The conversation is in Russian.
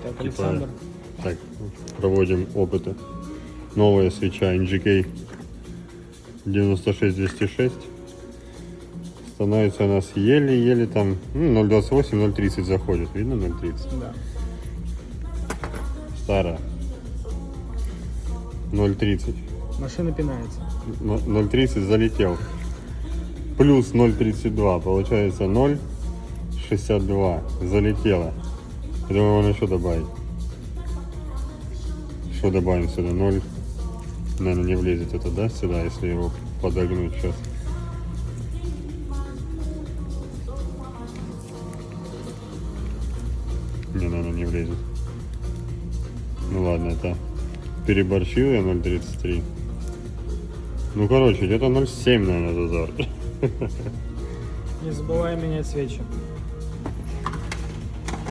Так, Типа, Александр. так, проводим опыты. Новая свеча NGK 96206. Становится у нас еле-еле там 0.28, 0.30 заходит. Видно 0.30? Да. Старая. 0.30. Машина пинается. 0.30 залетел. Плюс 0.32. Получается 0.62. Залетело. Я думаю, можно еще добавить. Что добавим сюда? 0. Наверное, не влезет это, да, сюда, если его подогнуть сейчас. Не, наверное, не влезет. Ну ладно, это переборщил я 0.33. Ну, короче, где-то 0.7, наверное, зазор. Не забывай менять свечи.